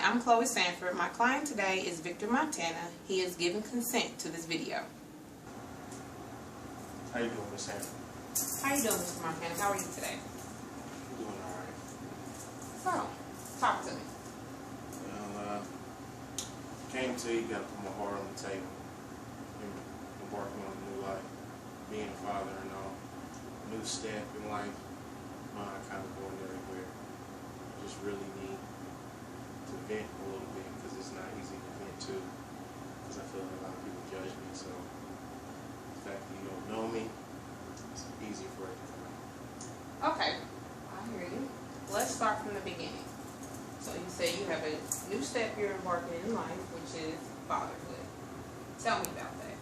I'm Chloe Sanford. My client today is Victor Montana. He has given consent to this video. How you doing, Miss Sanford? How you doing, Mr. Montana? How are you today? I'm doing alright. So, talk to me. Well, came to you, got to put my heart on the table. Embarking on a new life, being a father and all. New step in life. Mind kind of going everywhere. Just really need to vent a little bit because it's not easy to vent too. Because I feel like a lot of people judge me. So the fact that you don't know me, it's easier for it to come out. Okay, I hear you. Let's start from the beginning. So you say you have a new step you're embarking in life, which is fatherhood. Tell me about that.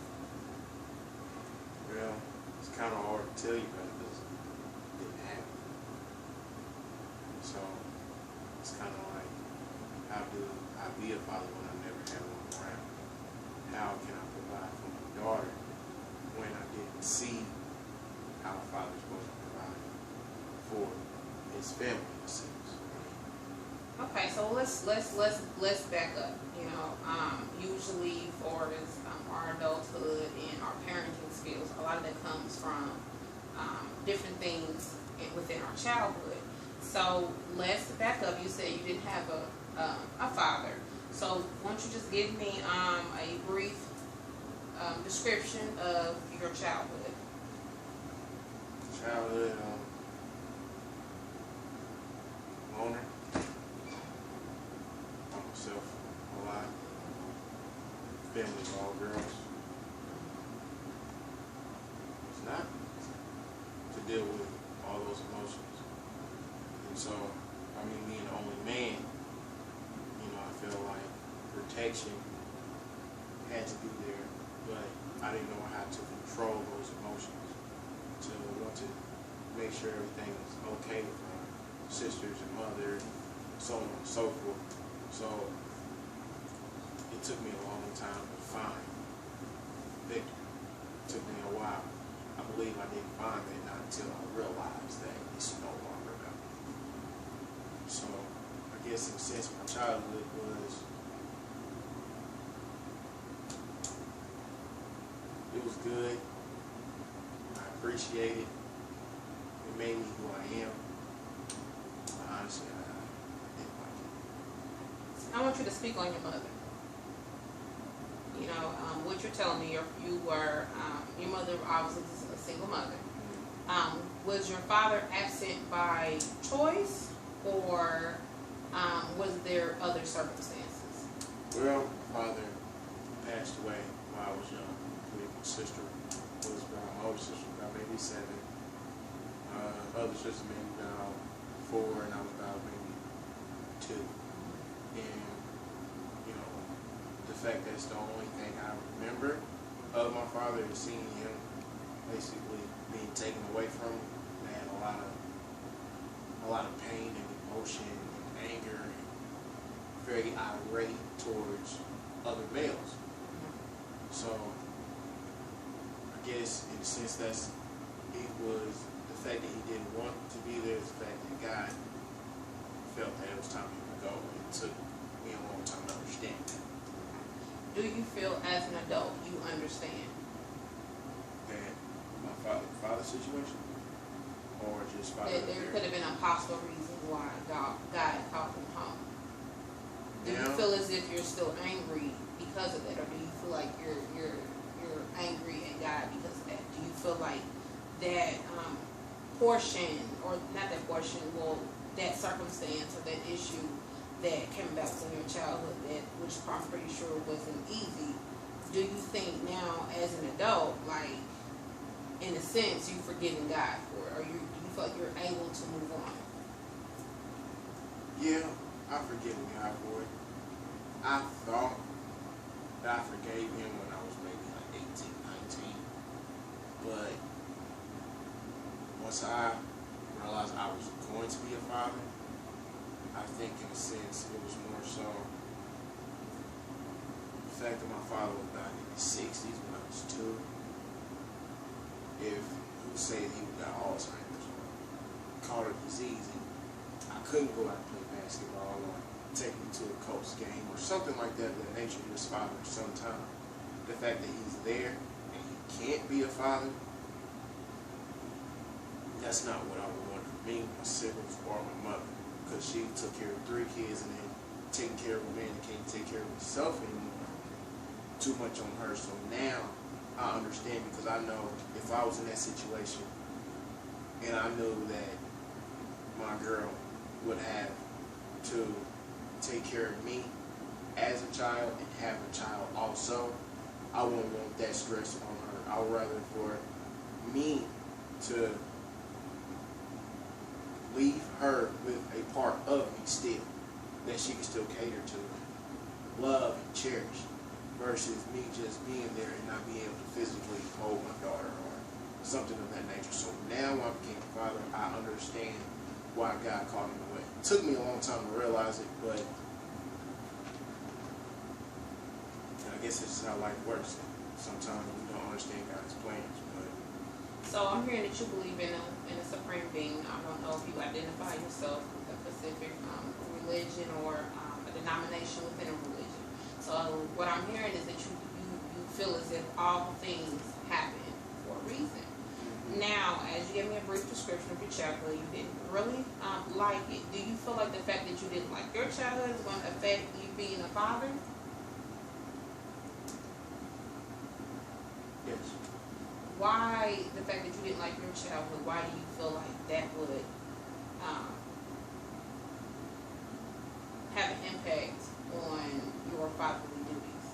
Well, it's kind of hard to tell you about it because it didn't happen. So it's kind of like, how do I be a father when I never had one around? How can I provide for my daughter when I didn't see how a father's supposed to provide for his family in a sense? Okay, so let's back up. You know, usually for our adulthood and our parenting skills, a lot of that comes from different things within our childhood. So let's back up. You said you didn't have a father. So why don't you just give me a brief description of your childhood? Childhood, loner. I'm myself a lot. Family of all girls. It's not to deal with all those emotions. And so, I mean, being the only man, you know, I feel like protection had to be there, but I didn't know how to control those emotions, to want to make sure everything was okay with my sisters and mother, so on and so forth. So it took me a long time to find Victor. It took me a while. I believe I didn't find it not until I realized that it's no longer about me. So I guess in a sense my childhood was good. I appreciate it. It made me who I am. Honestly, I didn't like it. I want you to speak on your mother. You know, what you're telling me, your mother obviously is a single mother. Was your father absent by choice, or was there other circumstances? Well, my father passed away while I was young. My sister was about, my older sister was about maybe 7. Other sister maybe about 4, and I was about maybe 2. And you know, the fact that's the only thing I remember of my father is seeing him basically being taken away from me. I had a lot of pain and emotion and anger, and very irate towards other males. So I guess in a sense it was the fact that he didn't want to be there, the fact that God felt that it was time for him to go. It took me a long time to understand that. Do you feel as an adult you understand That my father's situation? Or just father? that there could have been a possible reason why God called him home? Do you feel as if you're still angry because of that, or do you feel like you're angry at God because of that? Do you feel like that portion, or not that portion, well, that circumstance or that issue that came about in your childhood, that which I'm pretty sure wasn't easy, do you think now as an adult, like in a sense, you've forgiven God for it, or do you feel like you're able to move on? Yeah, I've forgiven God for it. I thought that I forgave him when I was maybe like 18, 19. But once I realized I was going to be a father, I think in a sense it was more so the fact that my father was about in his 60s when I was 2. If who said he got Alzheimer's or caught a disease, and I couldn't go out and play basketball or take me to a Colts game or something like that of that nature. He was father sometime. The fact that he's there and he can't be a father, that's not what I would want for me, my siblings, or my mother. Because she took care of 3 kids and then taking care of a man that can't take care of himself anymore. Too much on her. So now I understand, because I know if I was in that situation and I knew that my girl would have to take care of me as a child and have a child also, I wouldn't want that stress on her. I would rather for me to leave her with a part of me still, that she can still cater to, love and cherish, versus me just being there and not being able to physically hold my daughter or something of that nature. So now when I became a father, I understand why God called me away. It took me a long time to realize it, but I guess this is how life works. Sometimes we don't understand God's plans, but... So I'm hearing that you believe in a supreme being. I don't know if you identify yourself with a specific religion or a denomination within a religion. So what I'm hearing is that you feel as if all things happen for a reason. Now, as you gave me a brief description of your childhood, you didn't really like it. Do you feel like the fact that you didn't like your childhood is going to affect you being a father? Yes. Why the fact that you didn't like your childhood, why do you feel like that would have an impact on your fatherly duties?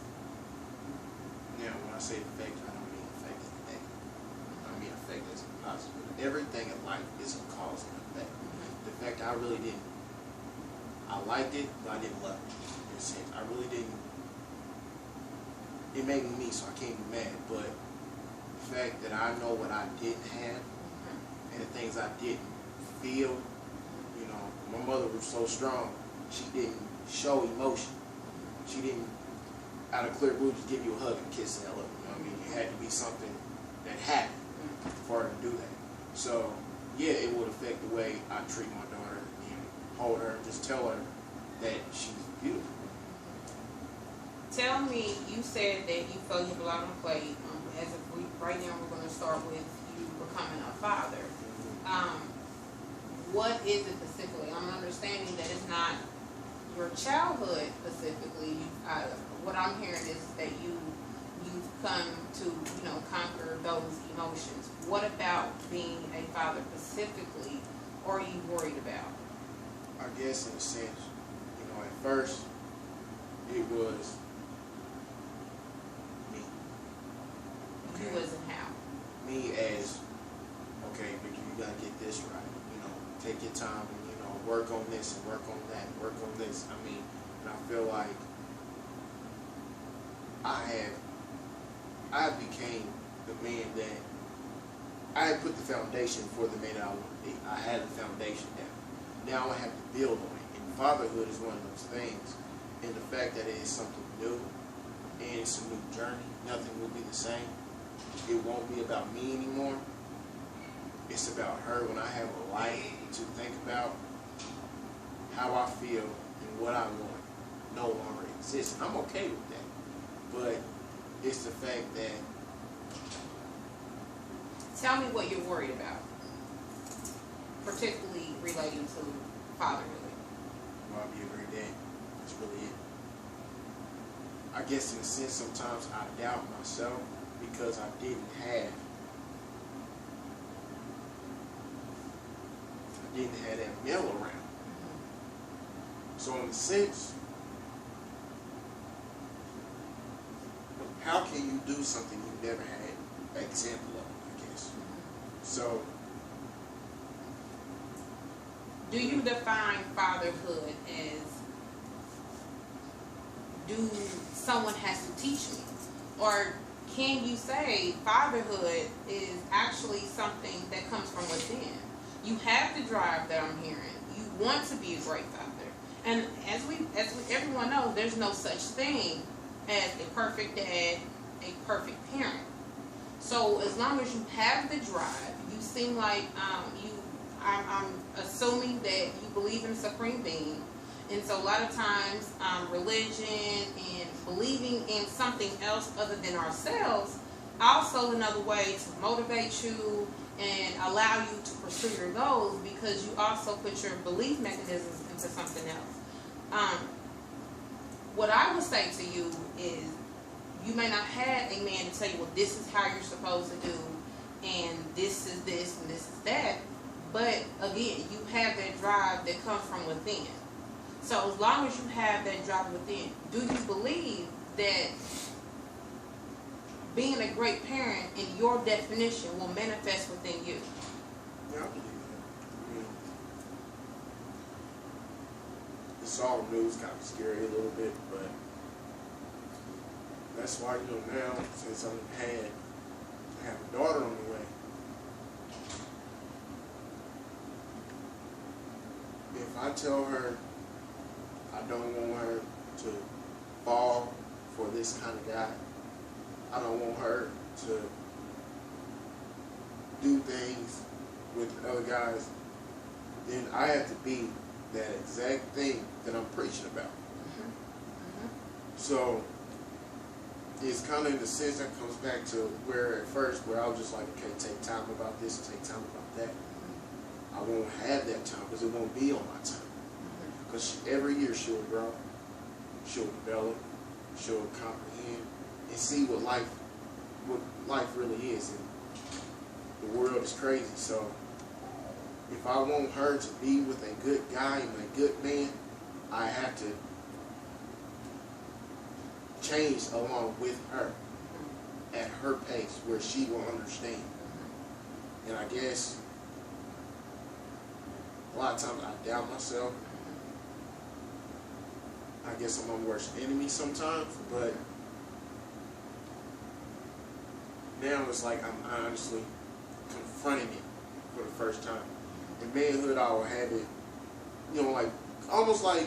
Now, when I say effect, I don't mean effect as negative. I mean effect as positive. Everything in life is a cause and effect. The fact I really didn't, I liked it, but I didn't love it. In a sense, I really didn't. It made me, so I can't be mad, but the fact that I know what I didn't have and the things I didn't feel, you know, my mother was so strong, she didn't show emotion. She didn't, out of clear blue, just give you a hug and kiss and hell up. You know what I mean? It had to be something that happened for her to do that. So, yeah, it would affect the way I treat my daughter and hold her and just tell her that she's beautiful. Tell me, you said that you felt you have a lot on the plate. As of right now, we're going to start with you becoming a father. What is it specifically? I'm understanding that it's not your childhood specifically. What I'm hearing is that you've come to conquer those emotions. What about being a father specifically are you worried about? I guess in a sense, at first it was me. Okay. You as in how? Me as, okay, Victor, you gotta get this right. Take your time and work on this and work on that, and work on this. I mean, and I feel like I became the man that I had put the foundation for the man that I want to be. I had the foundation down. Now I have to build on it. And fatherhood is one of those things. And the fact that it is something new and it's a new journey, nothing will be the same. It won't be about me anymore. It's about her. When I have a life to think about, how I feel and what I want no longer exists. And I'm okay with that. But it's the fact that... Tell me what you're worried about, particularly relating to fatherhood. Well, I'll be a great dad. That's really it. I guess in a sense sometimes I doubt myself because I didn't have that male around. So in a sense, how can you do something you never had an example of, I guess? So, do you define fatherhood as someone has to teach me? Or can you say fatherhood is actually something that comes from within? You have the drive that I'm hearing. You want to be a great father. And as everyone knows, there's no such thing as a perfect dad, a perfect parent. So as long as you have the drive, you seem like I'm assuming that you believe in a supreme being, And so a lot of times, religion and believing in something else other than ourselves, also another way to motivate you and allow you to pursue your goals, because you also put your belief mechanisms into something else. What I would say to you is, you may not have a man to tell you, well, this is how you're supposed to do, and this is this, and this is that. But again, you have that drive that comes from within. So as long as you have that drive within, do you believe that being a great parent in your definition will manifest within you? Yeah, I believe that. I mean, it's all news, kind of scary a little bit, but that's why, now, since I have a daughter on the way, if I tell her I don't want her to fall for this kind of guy, I don't want her to do things with other guys, then I have to be that exact thing that I'm preaching about. So it's kind of in the sense that comes back to where at first, where I was just like, okay, take time about this, take time about that. I won't have that time because it won't be on my time. Because every year she'll grow, she'll develop, she'll comprehend, and see what life really is. And the world is crazy. So if I want her to be with a good guy and a good man, I have to change along with her at her pace where she will understand. And I guess a lot of times I doubt myself. I guess I'm my worst enemy sometimes, but now it's like I'm honestly confronting it for the first time. In manhood, I will have it, like almost like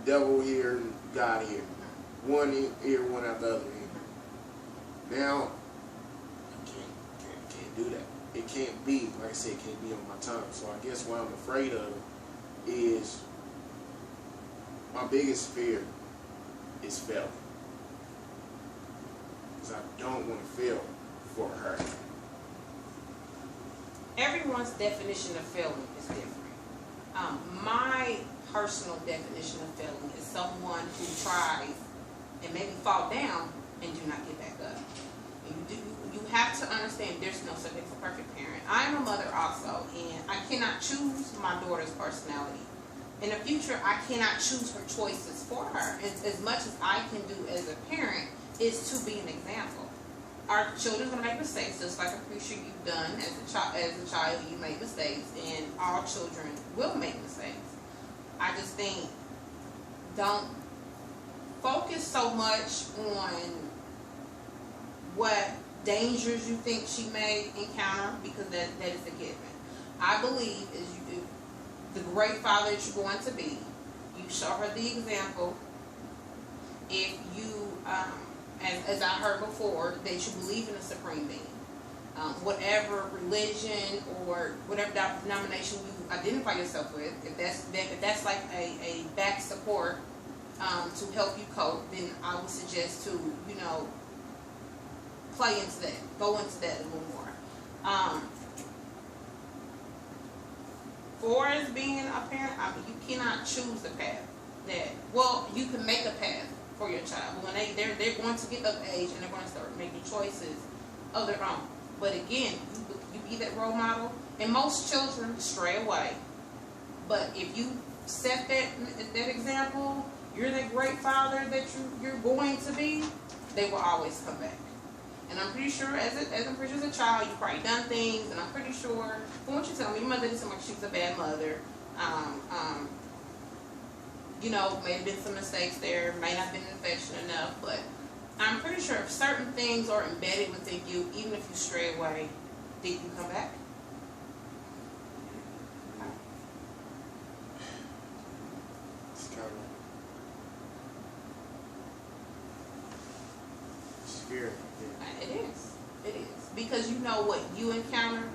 devil here and God here. One ear, one out the other ear. Now, I can't do that. It can't be, like I said, it can't be on my time. So I guess what I'm afraid of is, my biggest fear is failing. Because I don't want to fail for her. Everyone's definition of failing is different. My personal definition of failing is someone who tries and maybe fall down and do not get back up. You have to understand there's no such thing as a perfect parent. I'm a mother also, and I cannot choose my daughter's personality. In the future, I cannot choose her choices for her. As much as I can do as a parent is to be an example. Our children are going to make mistakes, just like I'm pretty sure you've done as a child. You make mistakes, and all children will make mistakes. I just think, don't focus so much on what dangers you think she may encounter, because that is a given. I believe as you do, the great father that you're going to be, you show her the example. If you, as I heard before, that you believe in a supreme being, whatever religion or whatever denomination you identify yourself with, if that's like a back support to help you cope, then I would suggest to play into that, go into that a little more. For as being a parent, you cannot choose the path you can make a path for your child. When they're going to get of age and they're going to start making choices of their own. But again, you be that role model, and most children stray away. But if you set that example, you're that great father that you're going to be, they will always come back. And I'm pretty sure, as a child, you've probably done things, and I'm pretty sure, from what you tell me, your mother didn't seem like she was a bad mother. May have been some mistakes there, may not have been affectionate enough, but I'm pretty sure if certain things are embedded within you, even if you stray away, did you come back? It's kind of scary. It is. Because you know what you encounter,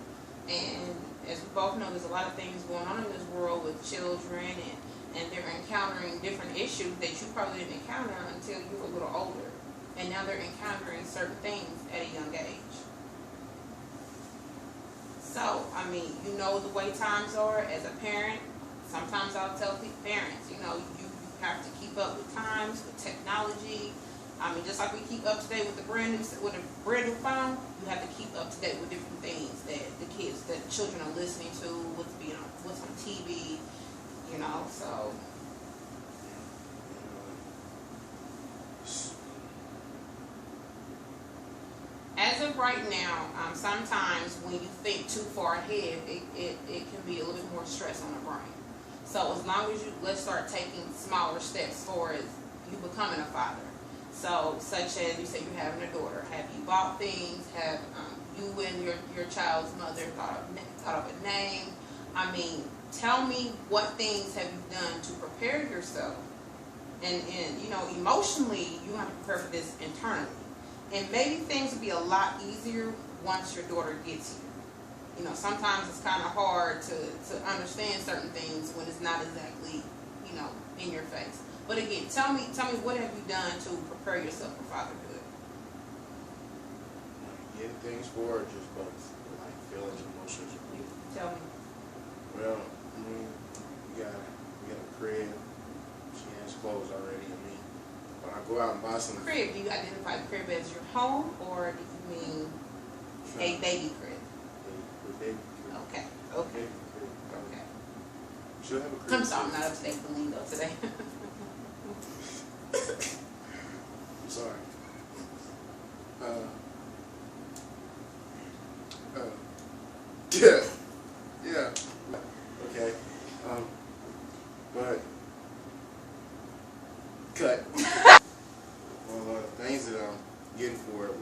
and as we both know, there's a lot of things going on in this world with children, and and they're encountering different issues that you probably didn't encounter until you were a little older. And now they're encountering certain things at a young age. So, I mean, you know the way times are as a parent. Sometimes I'll tell parents, you know, you have to keep up with times, with technology. I mean, just like we keep up to date with a brand new phone, you have to keep up to date with different things that the children are listening to, what's on TV, you know. So as of right now, sometimes when you think too far ahead, it can be a little bit more stress on the brain. So as long as let's start taking smaller steps towards you becoming a father. So such as you say you're having a daughter, have you bought things? Have you and your child's mother thought of a name? I mean, tell me what things have you done to prepare yourself? And you know, emotionally, you have to prepare for this internally. And maybe things will be a lot easier once your daughter gets here. You know, sometimes it's kind of hard to understand certain things when it's not exactly, you know, in your face. But again, tell me what have you done to prepare yourself for fatherhood? Getting things for, or just both? Like feelings and emotions? Tell me. Well, I mean, we got a crib. She has clothes already. I mean, when I go out and buy some crib, do you identify the crib as your home, or do you mean a baby crib? A baby crib. Okay. Okay. Okay. She'll have a crib. I'm sorry, I'm not up to date with the lingo today. I'm sorry. Yeah. Okay. But cut. Well, things that I'm getting for it.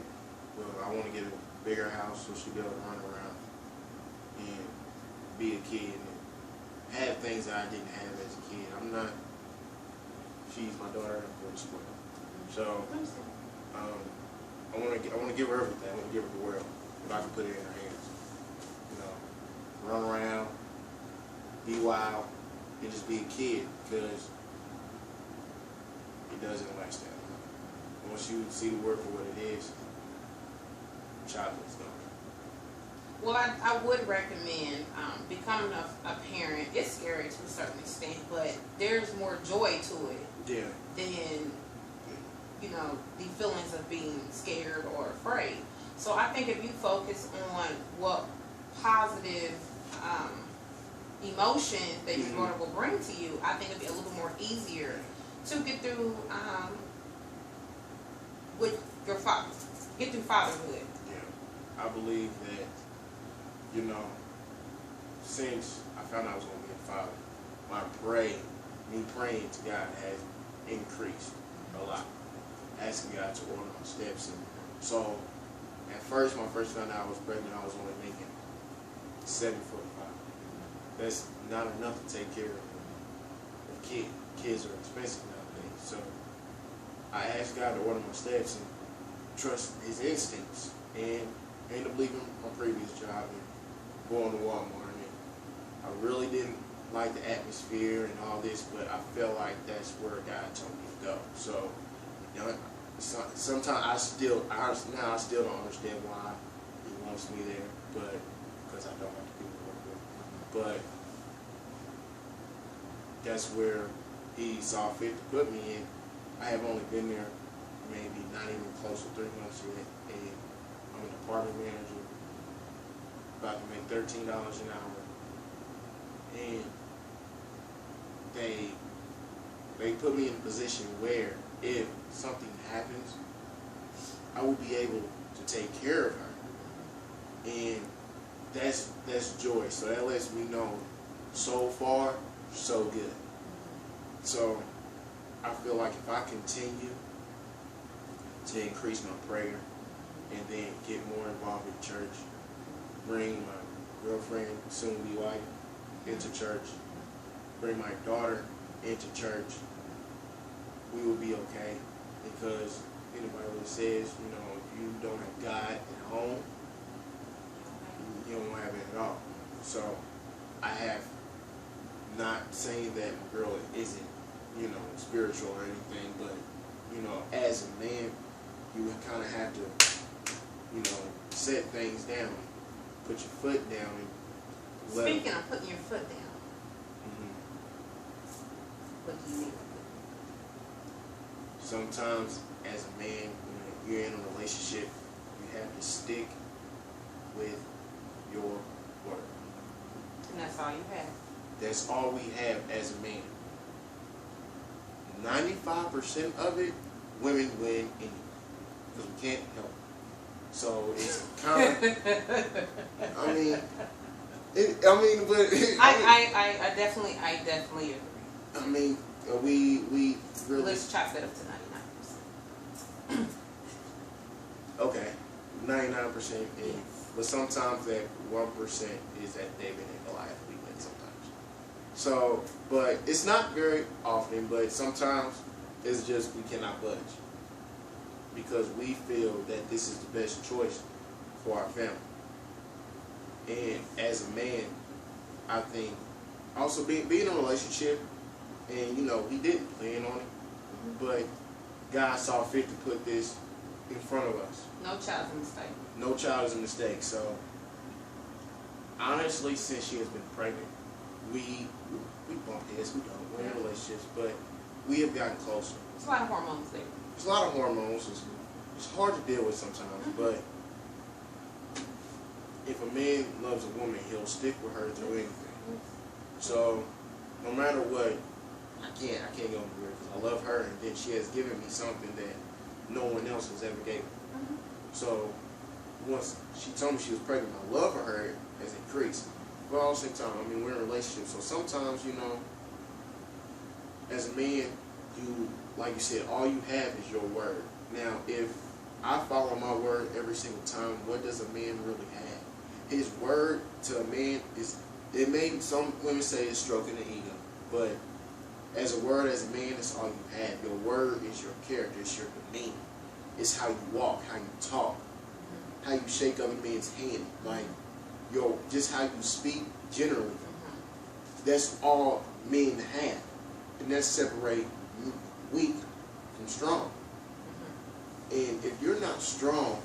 Well, I want to get a bigger house so she'll be able to run around and be a kid and have things that I didn't have as a kid. I'm not. She's my daughter. I'm going to school. So, I want to give her everything. I want to give her the world if I can put it in her hands. You know, run around, be wild, and just be a kid, because it doesn't last that long. Once you see the world for what it is, childhood's gone. Well, I would recommend becoming a parent. It's scary to a certain extent, but there's more joy to it than, you know, the feelings of being scared or afraid. So I think if you focus on what positive emotions that your daughter will bring to you, I think it'll be a little more easier to get through with your fatherhood. Yeah, I believe that, you know, since I found out I was going to be a father, me praying to God has increased a lot. Asking God to order my steps. And so, at first, when I first found out I was pregnant, I was only making $7.45. That's not enough to take care of kids. Kids are expensive nowadays. So, I asked God to order my steps and trust His instincts, and to believe in my previous job and going to Walmart. And I really didn't like the atmosphere and all this, but I felt like that's where God told me to go. So, you know, sometimes I still don't understand why He wants me there, but because I don't have to do the work with. But that's where He saw fit to put me in. I have only been there maybe not even close to 3 months yet, and I'm an department manager, about to make $13 an hour, and they put me in a position where if something happens, I will be able to take care of her, and that's joy. So that lets me know, so far, so good. So I feel like if I continue to increase my prayer and then get more involved in church, bring my girlfriend, soon-to-be wife, into church, bring my daughter into church, we will be okay. Because anybody really says, you know, if you don't have God at home, you don't have it at all. So I have not saying that a girl isn't, you know, spiritual or anything, but, you know, as a man, you would kind of have to, you know, set things down, put your foot down. And Speaking of putting your foot down, what do you mean? Sometimes, as a man, when you're in a relationship, you have to stick with your word. And that's all you have. That's all we have as a man. 95% of it, women win anyway, because we can't help it. So it's kind of, but I definitely agree. I mean, we really. Let's chop that up to 99%. Okay, 99%. But sometimes that 1% is that David and Goliath. We win sometimes. So, but it's not very often. But sometimes it's just we cannot budge because we feel that this is the best choice for our family. And as a man, I think also being in a relationship, and you know, we didn't plan on it, but God saw fit to put this in front of us. No child's a mistake. No child is a mistake. So honestly, since she has been pregnant, we bump heads. We don't. We're in relationships, but we have gotten closer. There's a lot of hormones there. There's a lot of hormones. It's hard to deal with sometimes, but if a man loves a woman, he'll stick with her through anything. So no matter what, I can't go over it because I love her, and then she has given me something that no one else has ever gave me. So once she told me she was pregnant, my love for her has increased. But all the same time, I mean, we're in a relationship, so sometimes, you know, as a man, you, like you said, all you have is your word. Now, if I follow my word every single time, what does a man really have? His word to a man is, it may, some women say it's stroking the ego, but as a word, as a man, it's all you have. Your word is your character, it's your demeanor. It's how you walk, how you talk, how you shake other men's hand, like just how you speak generally. That's all men have, and that separate weak from strong. And if you're not strong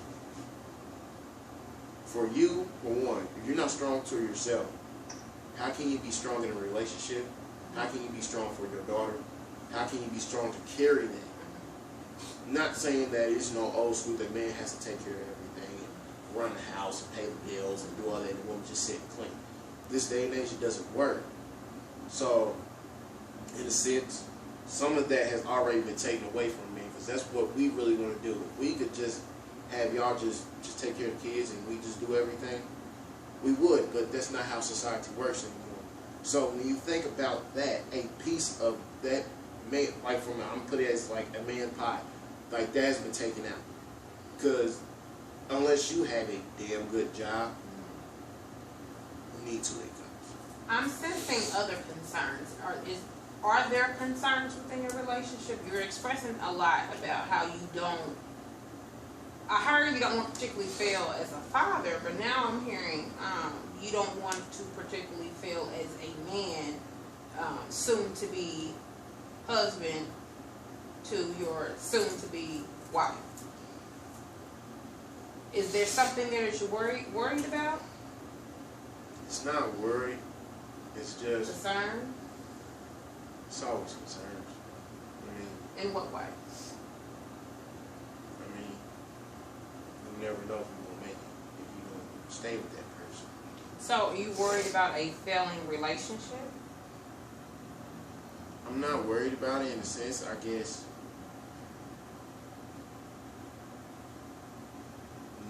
for you, for one, if you're not strong to yourself, how can you be strong in a relationship? How can you be strong for your daughter? How can you be strong to carry that? Not saying that it's no old school that man has to take care of everything and run the house and pay the bills and do all that, and the woman just sit and clean. This day and age, it doesn't work. So, in a sense, some of that has already been taken away from me, because that's what we really want to do. If we could just have y'all just take care of the kids and we just do everything, we would, but that's not how society works anymore. So when you think about that, a piece of that man, like I'm gonna put it as like a man pie, like that has been taken out. Because unless you have a damn good job, you need 2 incomes. I'm sensing other concerns. Are there concerns within your relationship? You're expressing a lot about how you don't. I heard you don't want to particularly fail as a father, but now I'm hearing you don't want to particularly fail as a man, soon to be husband to your soon to be wife. Is there something there that you're worried about? It's not worried. It's just concern. It's always concerns. I mean, in what way? I mean, you never know if you're gonna make it if you don't stay with that person. So, are you worried about a failing relationship? I'm not worried about it in a sense, I guess.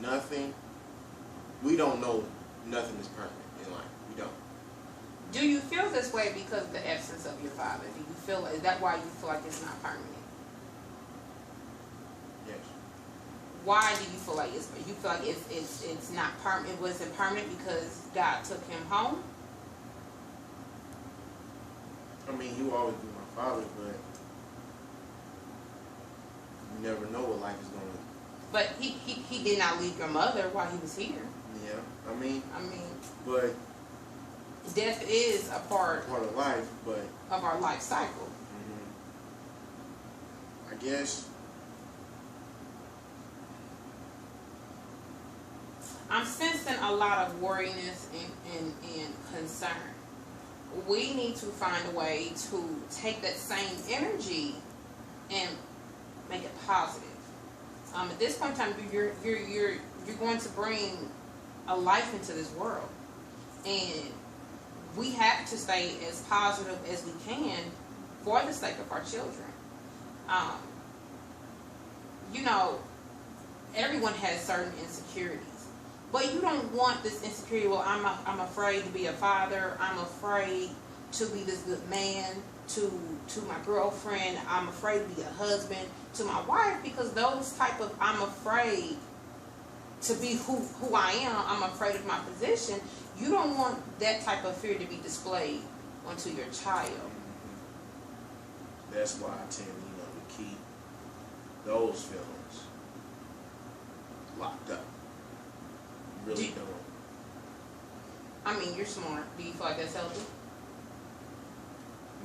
Nothing. We don't know nothing is permanent in life. We don't. Do you feel this way because of the absence of your father? Do you feel, is that why you feel like it's not permanent? Yes. Why do you feel like you feel like it's not permanent? It wasn't permanent because God took him home? I mean, he will always be my father, but you never know what life is going to. But he did not leave your mother while he was here. Yeah, I mean, but death is a part of life, but of our life cycle. I guess I'm sensing a lot of worriness and concern. We need to find a way to take that same energy and make it positive. At this point in time, you're going to bring a life into this world, and we have to stay as positive as we can for the sake of our children. You know, everyone has certain insecurities, but you don't want this insecurity. Well, I'm afraid to be a father. I'm afraid to be this good man to my girlfriend. I'm afraid to be a husband to my wife, because those type of I'm afraid to be who I am. I'm afraid of my position. You don't want that type of fear to be displayed onto your child. That's why I tend, to keep those feelings locked up. Really don't. I mean, you're smart. Do you feel like that's healthy?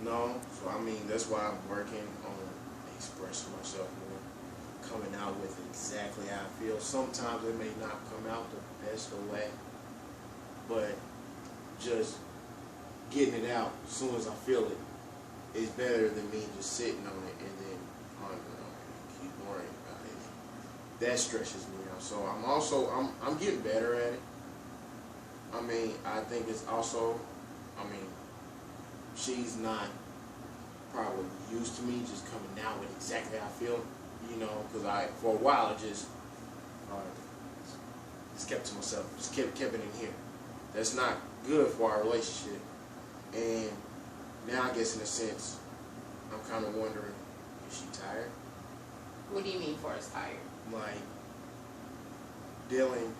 No. So, that's why I'm working on expressing myself more, coming out with exactly how I feel. Sometimes it may not come out the best way, but just getting it out as soon as I feel it is better than me just sitting on it and then pondering on it and keep worrying about it. That stresses me out. So I'm getting better at it. I think it's also, she's not probably used to me just coming out with exactly how I feel, because for a while I just kept to myself, just kept it in here. That's not good for our relationship. And now I guess in a sense, I'm kind of wondering, is she tired? What do you mean for us tired? Like dealing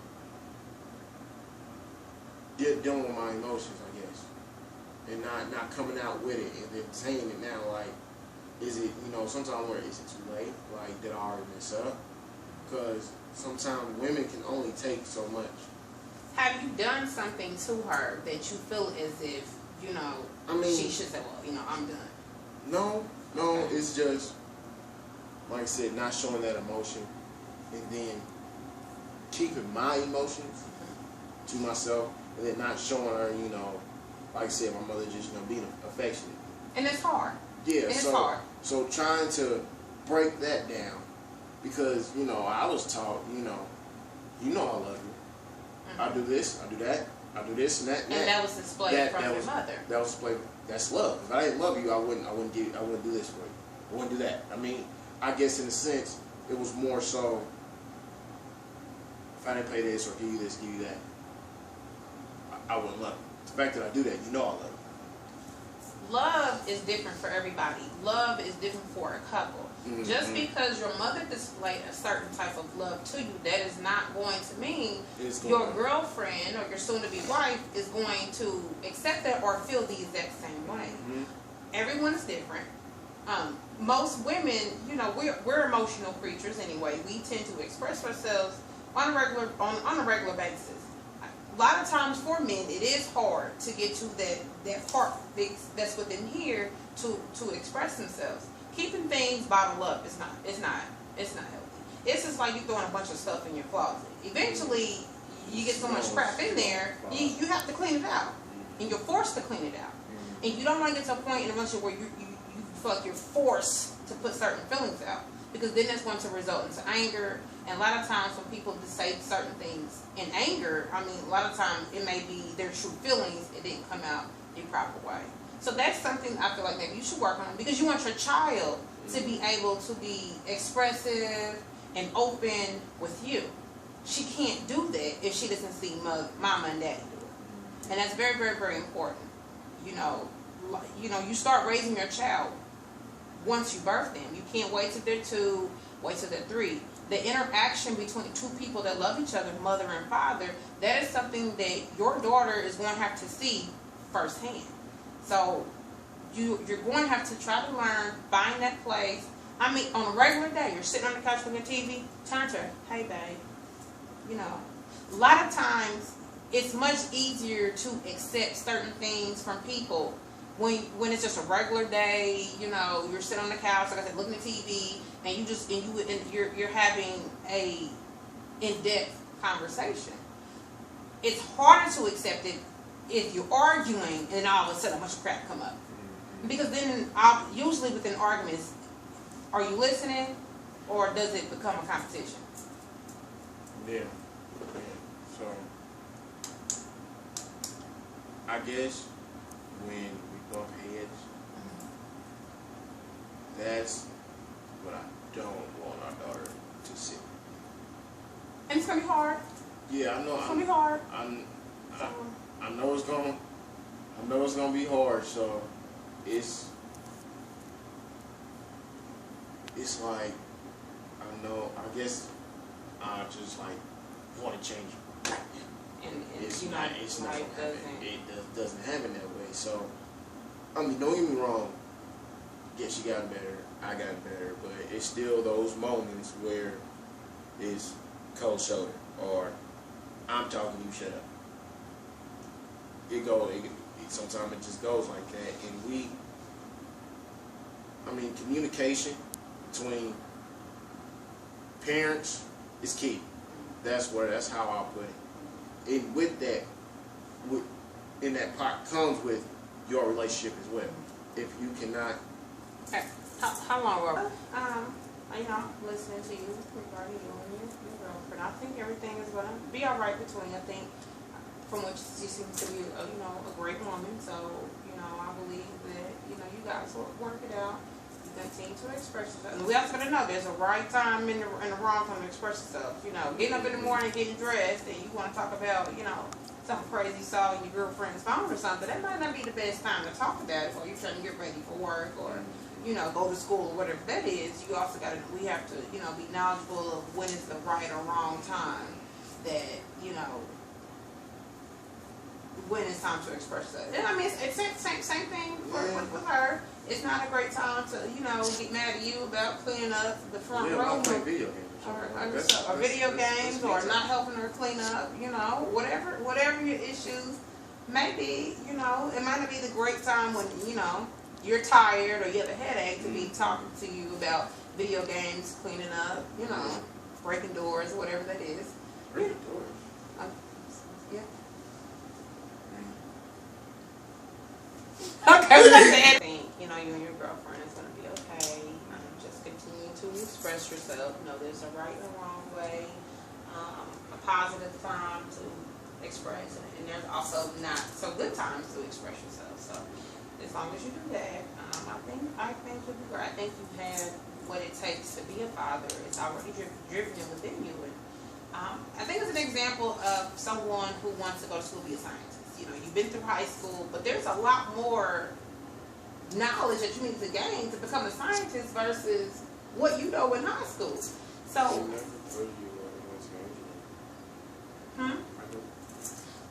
with my emotions, I guess, and not coming out with it and then saying it now. Like, is it, sometimes I'm wondering, is it too late? Like, did I already mess up? Because sometimes women can only take so much. Have you done something to her that you feel as if, she should say, well, I'm done? No, okay. It's just, like I said, not showing that emotion, and then keeping my emotions to myself, and then not showing her, like I said, my mother just, being affectionate. And it's hard. Yeah, and it's hard. So trying to break that down, because, I was taught, I love you. Mm-hmm. I do this, I do that, I do this and that. And that was displayed from your mother. That was displayed. That's love. If I didn't love you, I wouldn't do this for you. I wouldn't do that. I guess in a sense, it was more so, if I didn't pay this or give you this, give you that, I wouldn't love you. The fact that I do that, I love you. Love is different for everybody. Love is different for a couple. Mm-hmm. Just because your mother displayed a certain type of love to you, that is not going to mean your girlfriend or your soon-to-be wife is going to accept that or feel the exact same way. Mm-hmm. Everyone is different. Most women, we're emotional creatures anyway. We tend to express ourselves on a regular basis. A lot of times for men, it is hard to get to that part that's within here to express themselves. Keeping things bottled up is not healthy. It's just like you throwing a bunch of stuff in your closet. Eventually, you get so much crap in there, you have to clean it out, and you're forced to clean it out. And you don't want to get to a point in a relationship where you feel like you're forced to put certain feelings out, because then that's going to result into anger. And a lot of times when people just say certain things in anger, a lot of times it may be their true feelings. It didn't come out the proper way. So that's something I feel like maybe you should work on, because you want your child to be able to be expressive and open with you. She can't do that if she doesn't see mama and daddy do it. And that's very, very, very important. You start raising your child once you birth them. You can't wait till they're 2, wait till they're 3. The interaction between two people that love each other, mother and father, that is something that your daughter is going to have to see firsthand. So you're going to have to try to learn, find that place. On a regular day, you're sitting on the couch with your TV, turn to her, hey babe. A lot of times it's much easier to accept certain things from people when it's just a regular day. You know, you're sitting on the couch, like I said, looking at TV, and you're having a in-depth conversation. It's harder to accept it if you're arguing and all of a sudden a bunch of crap come up. Because then, usually within arguments, are you listening, or does it become a competition? Yeah. So, I guess when we bump heads, that's what I don't want our daughter to see. And it's gonna be hard. Yeah, I know. It's gonna be hard. I know it's gonna be hard. So it's like, I know. I guess I just like want to change it. And It's you not. know, It's not. life Gonna happen. doesn't. It doesn't happen that way. So I mean, don't get me wrong. Yeah, she got better. I got better, but it's still those moments where it's cold shoulder or I'm talking, you shut up. Sometimes it just goes like that, and communication between parents is key. That's how I put it. And with that, in that part comes with your relationship as well. If you cannot. How long ago? Listening to you regarding you and your girlfriend. I think everything is gonna be all right between. I think from what she seems to be, a great woman. So I believe that you guys will work it out. You continue to express yourself. And we also gotta know there's a right time and a wrong time to express yourself. Getting up in the morning, getting dressed, and you want to talk about something crazy you saw in your girlfriend's phone or something. That might not be the best time to talk about it, or you're trying to get ready for work or go to school or whatever that is. You also we have to be knowledgeable of when is the right or wrong time that when it's time to express that. And I mean, it's same thing with her. It's not a great time to get mad at you about cleaning up the front room or video games or not helping her clean up. Whatever your issues may be. It might not be the great time when you're tired or you have a headache to be talking to you about video games, cleaning up, breaking doors, whatever that is. Breaking doors? Yeah. Okay, I think, you and your girlfriend is going to be okay. Just continue to express yourself. There's a right and a wrong way, a positive time to express, and there's also not so good times to express yourself. So as long as you do that, I think you'll be great. I think you have what it takes to be a father. It's already driven within you. And I think it's an example of someone who wants to go to school to be a scientist. You've been through high school, but there's a lot more knowledge that you need to gain to become a scientist versus what you know in high school. So,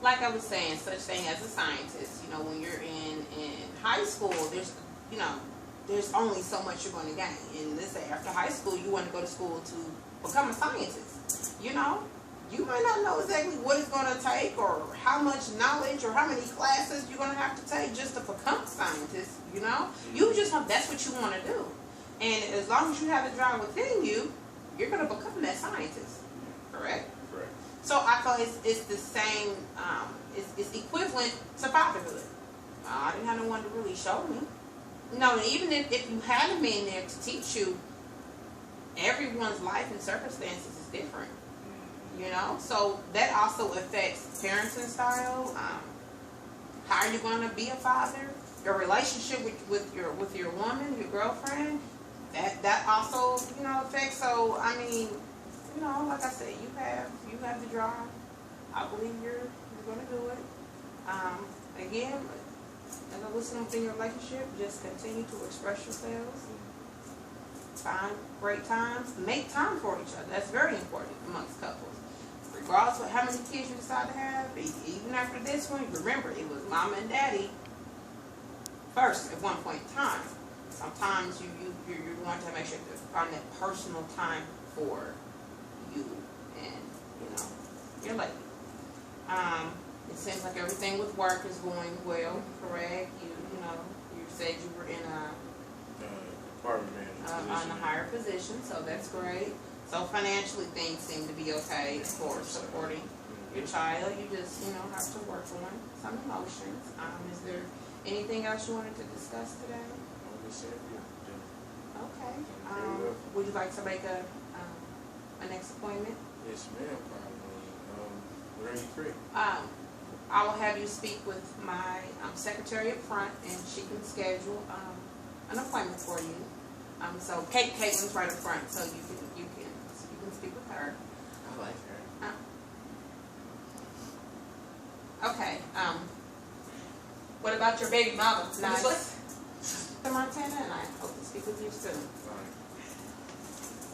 like I was saying, such thing as a scientist, when you're in high school, there's only so much you're going to gain. And let's say after high school, you want to go to school to become a scientist. You might not know exactly what it's going to take or how much knowledge or how many classes you're going to have to take just to become a scientist, You just that's what you want to do. And as long as you have the drive within you, you're going to become that scientist. Correct? Correct. So I thought it's the same, it's equivalent to fatherhood. I didn't have no one to really show me. And even if you had a man there to teach you, everyone's life and circumstances is different. So that also affects parenting style. How are you going to be a father? Your relationship with your woman, your girlfriend, that also affects. So I mean, like I said, you have the drive. I believe you're going to do it. Again, as I listen within your relationship, just continue to express yourselves. Find great times. Make time for each other. That's very important amongst couples. Regardless of how many kids you decide to have, even after this one, remember it was mama and daddy first at one point in time. Sometimes you want to make sure to find that personal time for you and your lady. It seems like everything with work is going well, correct? You know, you said you were in a department manager on a higher position, so that's great. So financially, things seem to be okay for supporting your child. You just, you know, have to work on some emotions. Is there anything else you wanted to discuss today? Okay. Would you like to make a next appointment? Yes, ma'am. Probably. When are you free? I will have you speak with my secretary up front, and she can schedule an appointment for you. So Caitlin's right up front, so you can speak with her. I like her. Okay. What about your baby mama? Nice. To Montana, and I hope to speak with you soon. Fine.